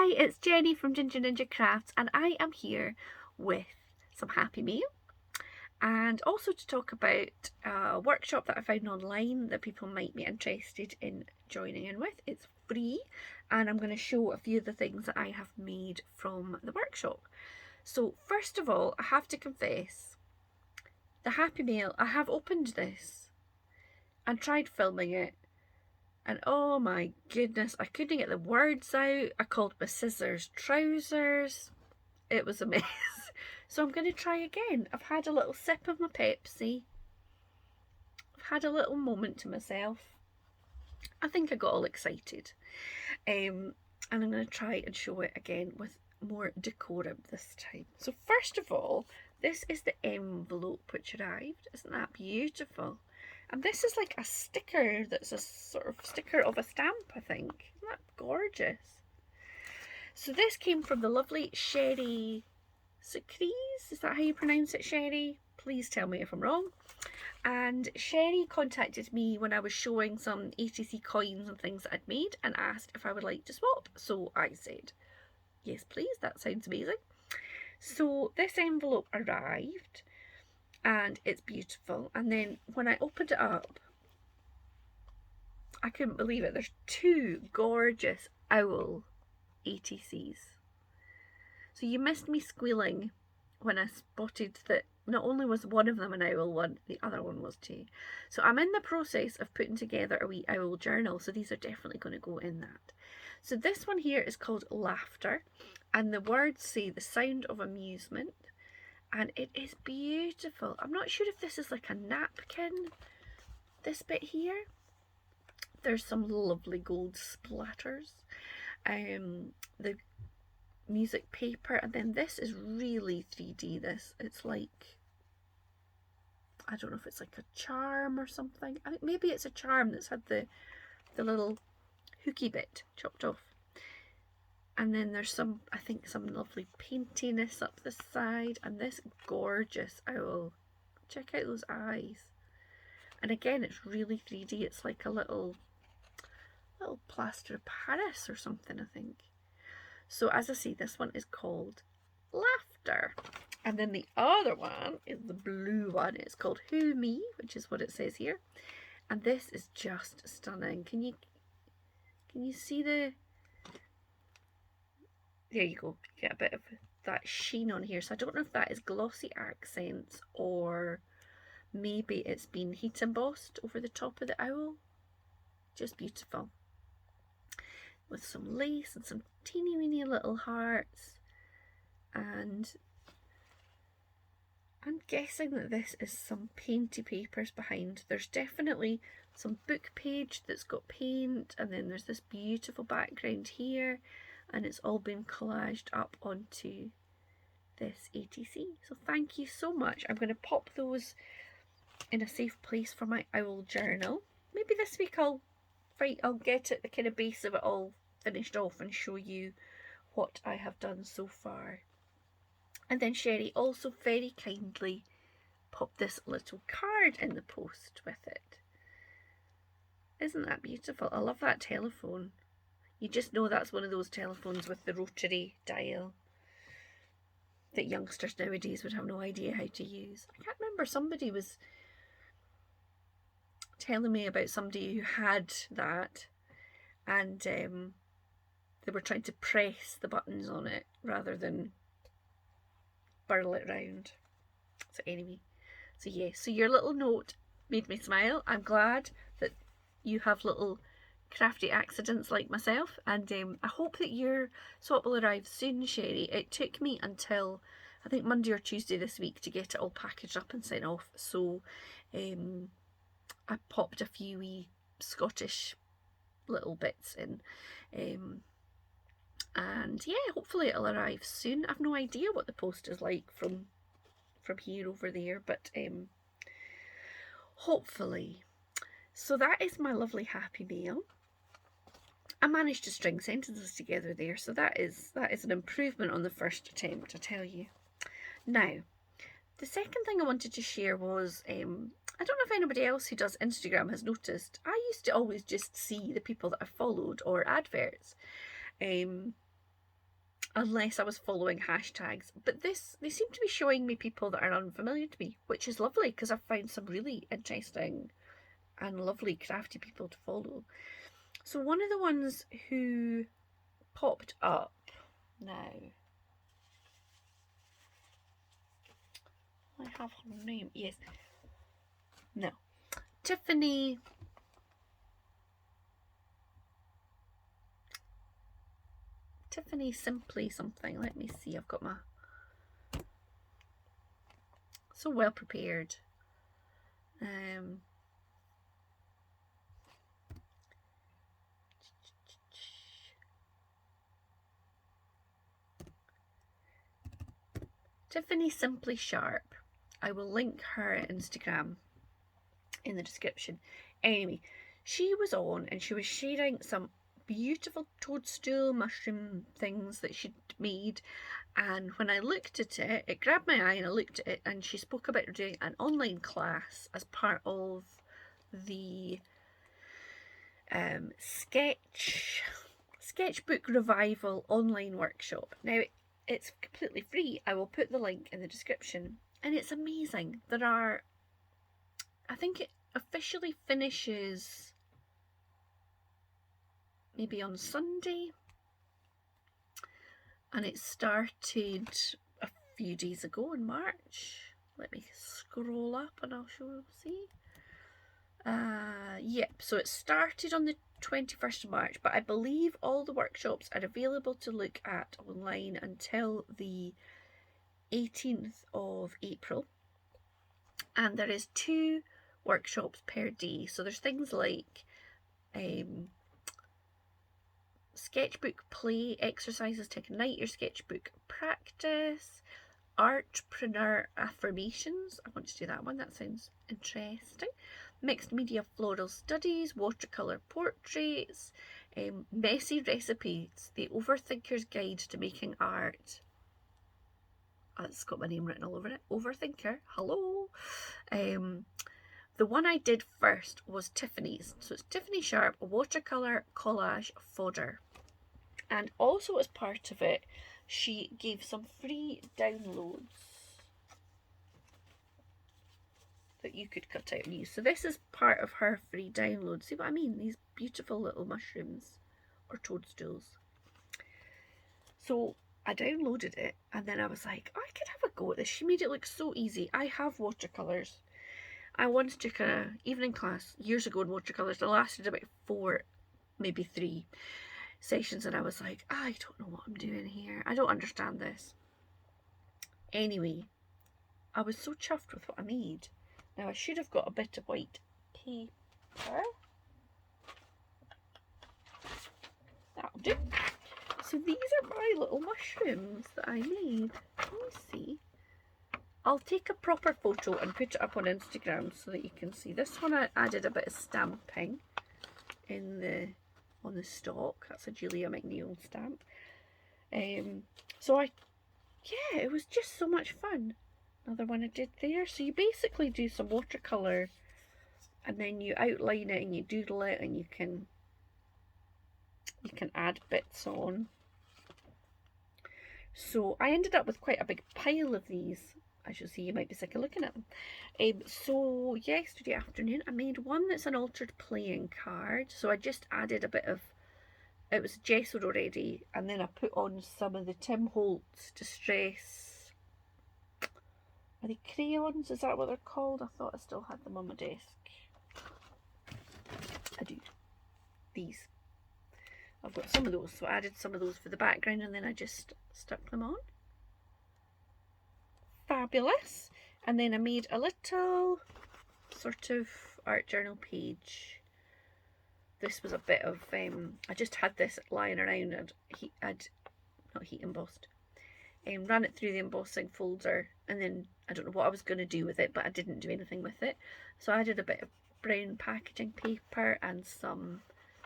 Hi, it's Jenny from Ginger Ninja Crafts, and I am here with some Happy Meal and also to talk about a workshop that I found online that people might be interested in joining in with. It's free, and I'm going to show a few of the things that I have made from the workshop. So first of all, I have to confess, the Happy Meal, I have opened this and tried filming it, and oh my goodness, I couldn't get the words out. I called my scissors trousers. It was a mess. So I'm going to try again. I've had a little sip of my Pepsi. I've had a little moment to myself. I think I got all excited. And I'm going to try and show it again with more decorum this time. So first of all, this is the envelope which arrived. Isn't that beautiful? And this is like a sticker that's a sort of sticker of a stamp, I think. Isn't that gorgeous? So this came from the lovely Sherry Secrees. Is that how you pronounce it, Sherry? Please tell me if I'm wrong. And Sherry contacted me when I was showing some ATC coins and things that I'd made and asked if I would like to swap. So I said, yes please, that sounds amazing. So this envelope arrived and it's beautiful, and then when I opened it up, I couldn't believe it. There's two gorgeous owl ATCs. So you missed me squealing when I spotted that not only was one of them an owl one, the other one was too. So I'm in the process of putting together a wee owl journal, so these are definitely going to go in that. So this one here is called Laughter, and the words say the sound of amusement, and it is beautiful. I'm not sure if this is like a napkin, this bit here. There's some lovely gold splatters. The music paper, and then this is really 3D. It's like, I don't know if it's like a charm or something. I think maybe it's a charm that's had the little hooky bit chopped off. And then there's some, I think, some lovely paintiness up the side, and this gorgeous owl. Check out those eyes. And again, it's really 3D. It's like a little plaster of Paris or something, I think. So as I say, this one is called Laughter. And then the other one is the blue one. It's called Who Me, which is what it says here. And this is just stunning. Can you see the... There you go. You get a bit of that sheen on here. So I don't know if that is glossy accents or maybe it's been heat embossed over the top of the owl. Just beautiful. With some lace and some teeny weeny little hearts. And I'm guessing that this is some painty papers behind. There's definitely some book page that's got paint, and then there's this beautiful background here, and it's all been collaged up onto this ATC. So thank you so much. I'm going to pop those in a safe place for my owl journal. Maybe this week I'll get at the kind of base of it all finished off and show you what I have done so far. And then Sherry also very kindly popped this little card in the post with it. Isn't that beautiful? I love that telephone. You just know that's one of those telephones with the rotary dial that youngsters nowadays would have no idea how to use. I can't remember, somebody was telling me about somebody who had that, and they were trying to press the buttons on it rather than burl it round. So anyway, so yeah, so your little note made me smile. I'm glad that you have little crafty accidents like myself, and I hope that your swap will arrive soon, Sherry. It took me until I think Monday or Tuesday this week to get it all packaged up and sent off, so I popped a few wee Scottish little bits in, and yeah, hopefully it'll arrive soon. I've no idea what the post is like from here over there, but hopefully. So that is my lovely Happy Meal. I managed to string sentences together there, so that is an improvement on the first attempt, I tell you. Now, the second thing I wanted to share was, I don't know if anybody else who does Instagram has noticed, I used to always just see the people that I followed or adverts. unless I was following hashtags. But they seem to be showing me people that are unfamiliar to me, which is lovely because I've found some really interesting and lovely crafty people to follow. So one of the ones who popped up now, I have her name, yes, no, Tiffany Simply something. Let me see, I've got my, so well prepared. Tiffany Simply Sharp. I will link her Instagram in the description. Anyway, she was on and she was sharing some beautiful toadstool mushroom things that she'd made, and when I looked at it, it grabbed my eye and I looked at it, and she spoke about doing an online class as part of the Sketchbook Revival online workshop. Now, it's completely free. I will put the link in the description, and it's amazing. There are, I think it officially finishes maybe on Sunday, and it started a few days ago in March. Let me scroll up and I'll see. Yep, so it started on the 21st of March, but I believe all the workshops are available to look at online until the 18th of April, and there is 2 workshops per day. So there's things like sketchbook play exercises to ignite your sketchbook practice, artpreneur affirmations, I want to do that one, that sounds interesting, mixed media floral studies, watercolour portraits, messy recipes, the overthinker's guide to making art. It's got my name written all over it, overthinker, hello. The one I did first was Tiffany's, so it's Tiffany Sharp watercolour collage fodder, and also as part of it she gave some free downloads that you could cut out and use. So this is part of her free download. See what I mean? These beautiful little mushrooms or toadstools. So I downloaded it and then I was like, oh, I could have a go at this. She made it look so easy. I have watercolours. I once took an evening class years ago in watercolours. It lasted about 4, maybe 3 sessions, and I was like, I don't know what I'm doing here. I don't understand this. Anyway, I was so chuffed with what I made. Now I should have got a bit of white paper. That'll do. So these are my little mushrooms that I made. Let me see. I'll take a proper photo and put it up on Instagram so that you can see. This one I added a bit of stamping on the stalk. That's a Julia McNeil stamp. So yeah, it was just so much fun. Another one I did there. So you basically do some watercolour and then you outline it and you doodle it, and you can add bits on. So I ended up with quite a big pile of these. As you'll see, you might be sick of looking at them. So yesterday afternoon I made one that's an altered playing card. So I just added a bit of, it was gessoed already, and then I put on some of the Tim Holtz Distress, are they crayons? Is that what they're called? I thought I still had them on my desk. I do. These. I've got some of those, so I added some of those for the background and then I just stuck them on. Fabulous. And then I made a little sort of art journal page. This was a bit of, I just had this lying around and I'd not heat embossed. Ran it through the embossing folder, and then I don't know what I was going to do with it, but I didn't do anything with it. So I did a bit of brown packaging paper and some,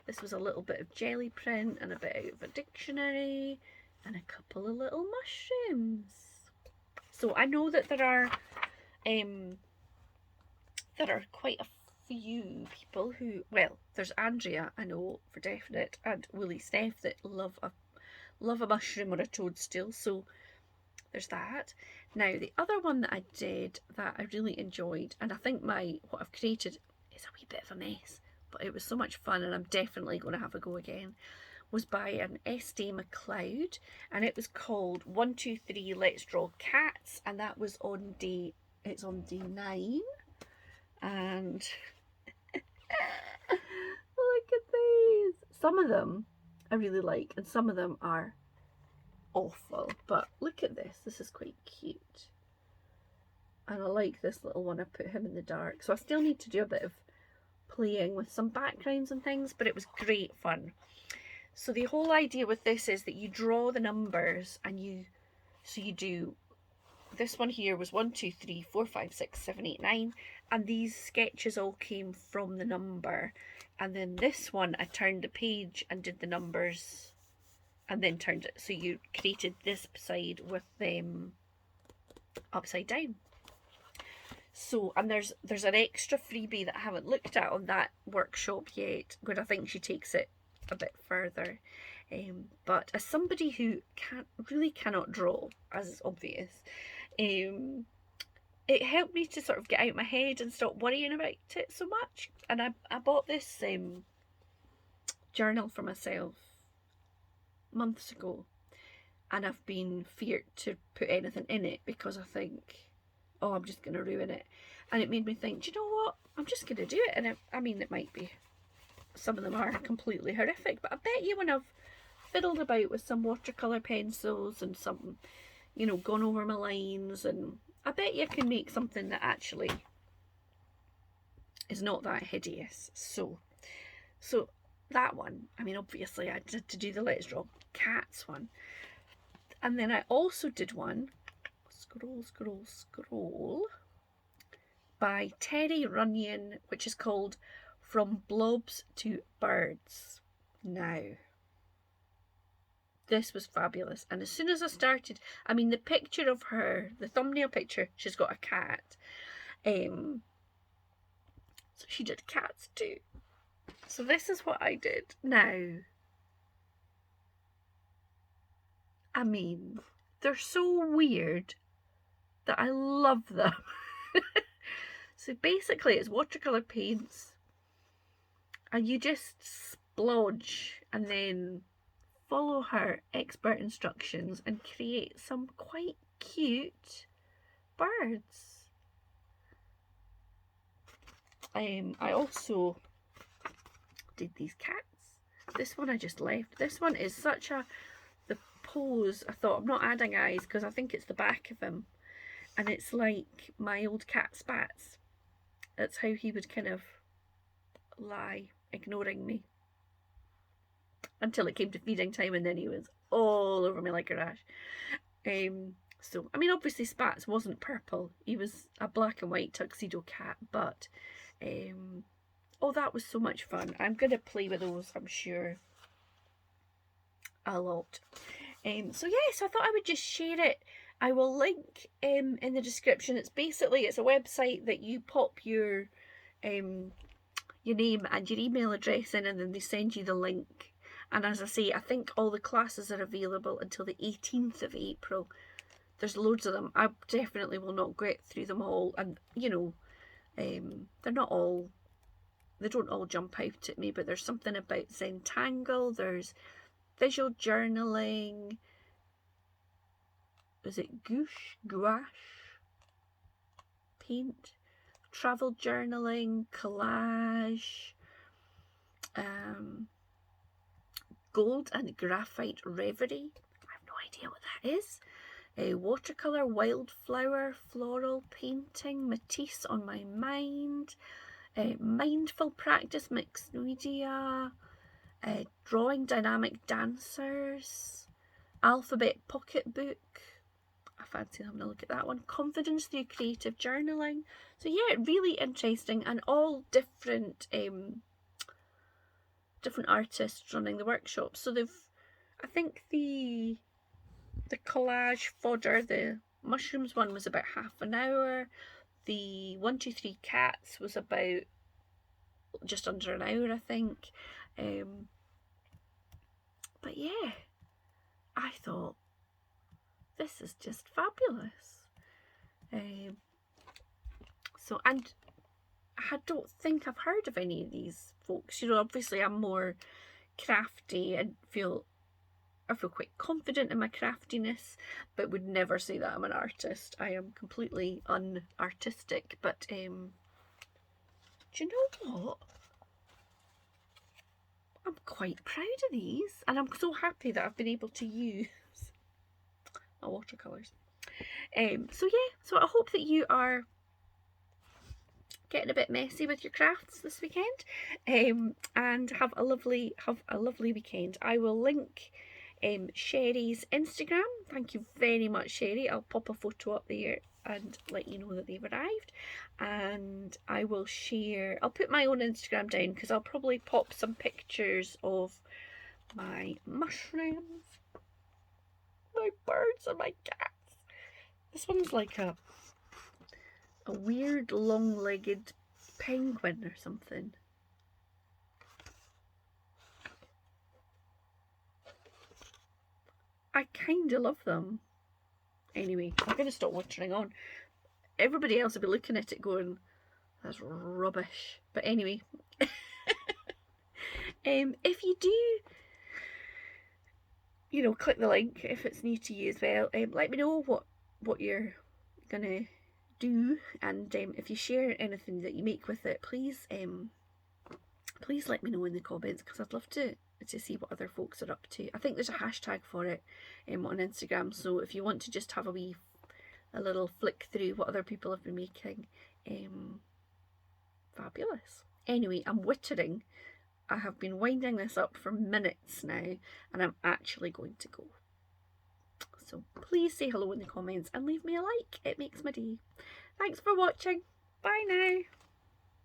this was a little bit of jelly print and a bit out of a dictionary and a couple of little mushrooms. So I know that there are quite a few people who, well, there's Andrea, I know for definite, and Willie Steph that love love a mushroom or a toadstool, so there's that. Now, the other one that I did that I really enjoyed, and I think what I've created is a wee bit of a mess, but it was so much fun and I'm definitely going to have a go again, was by an SD McLeod, and it was called 123 Let's Draw Cats, and that was on it's on day 9, and look at these. Some of them I really like, and some of them are awful, but look at this. This is quite cute, and I like this little one. I put him in the dark, so I still need to do a bit of playing with some backgrounds and things, but it was great fun. So the whole idea with this is that you draw the numbers, and you do, this one here was 1, 2, 3, 4, 5, 6, 7, 8, 9, and these sketches all came from the number. And then this one, I turned the page and did the numbers, and then turned it, so you created this side with them upside down. So, and there's an extra freebie that I haven't looked at on that workshop yet, but I think she takes it a bit further. But as somebody who really cannot draw, as is obvious, it helped me to sort of get out my head and stop worrying about it so much. And I bought this journal for myself months ago, and I've been feared to put anything in it because I think, oh, I'm just going to ruin it. And it made me think, do you know what, I'm just going to do it. And I mean, it might be, some of them are completely horrific, but I bet you when I've fiddled about with some watercolour pencils and some, you know, gone over my lines, and I bet you can make something that actually is not that hideous. So that one, I mean, obviously I did to do the Let's Draw Cats one. And then I also did one, scroll, by Terry Runyon, which is called From Blobs to Birds. Now, this was fabulous. And as soon as I started, I mean, the picture of her, the thumbnail picture, she's got a cat. So she did cats too. So this is what I did. Now, I mean, they're so weird that I love them. So basically it's watercolour paints, and you just splodge and then follow her expert instructions and create some quite cute birds. I also did these cats. This one I just left. This one is such the pose, I thought, I'm not adding eyes because I think it's the back of him, and it's like my old cat Spats. That's how he would kind of lie, ignoring me, until it came to feeding time, and then he was all over me like a rash. So, I mean, obviously Spats wasn't purple. He was a black and white tuxedo cat, but, oh, that was so much fun. I'm going to play with those, I'm sure, a lot. So yes, I thought I would just share it. I will link in the description. It's a website that you pop your name and your email address in, and then they send you the link. And as I say, I think all the classes are available until the 18th of April. There's loads of them. I definitely will not get through them all, and you know, they don't all jump out at me, but there's something about Zentangle, there's visual journaling, is it gouache paint, travel journaling, collage, gold and graphite reverie. I have no idea what that is. Watercolour, wildflower, floral painting, Matisse on my mind, mindful practice, mixed media, drawing dynamic dancers, alphabet pocketbook. I fancy having a look at that one. Confidence through creative journaling. So yeah, really interesting, and all different artists running the workshop. So I think the collage fodder, the mushrooms one was about half an hour. The 123 cats was about just under an hour, I think. But yeah, thought, this is just fabulous. So, and I don't think I've heard of any of these folks. You know, obviously I'm more crafty and I feel quite confident in my craftiness, but would never say that I'm an artist. I am completely unartistic. But do you know what? I'm quite proud of these, and I'm so happy that I've been able to use my watercolours. So yeah, so I hope that you are getting a bit messy with your crafts this weekend, and have a lovely weekend. I will link Sherry's Instagram. Thank you very much, Sherry. I'll pop a photo up there and let you know that they've arrived, and I will share, I'll put my own Instagram down because I'll probably pop some pictures of my mushrooms, my birds and my cats. This one's like a weird long-legged penguin or something. I kind of love them. Anyway, I'm going to stop watering on. Everybody else will be looking at it going, that's rubbish. But anyway, if you do, you know, click the link if it's new to you as well. Let me know what you're going to do, and if you share anything that you make with it, please please let me know in the comments, because I'd love to see what other folks are up to. I think there's a hashtag for it on Instagram, so if you want to just have a little flick through what other people have been making, fabulous. Anyway, I'm wittering. I have been winding this up for minutes now, and I'm actually going to go. So please say hello in the comments and leave me a like. It makes my day. Thanks for watching. Bye now.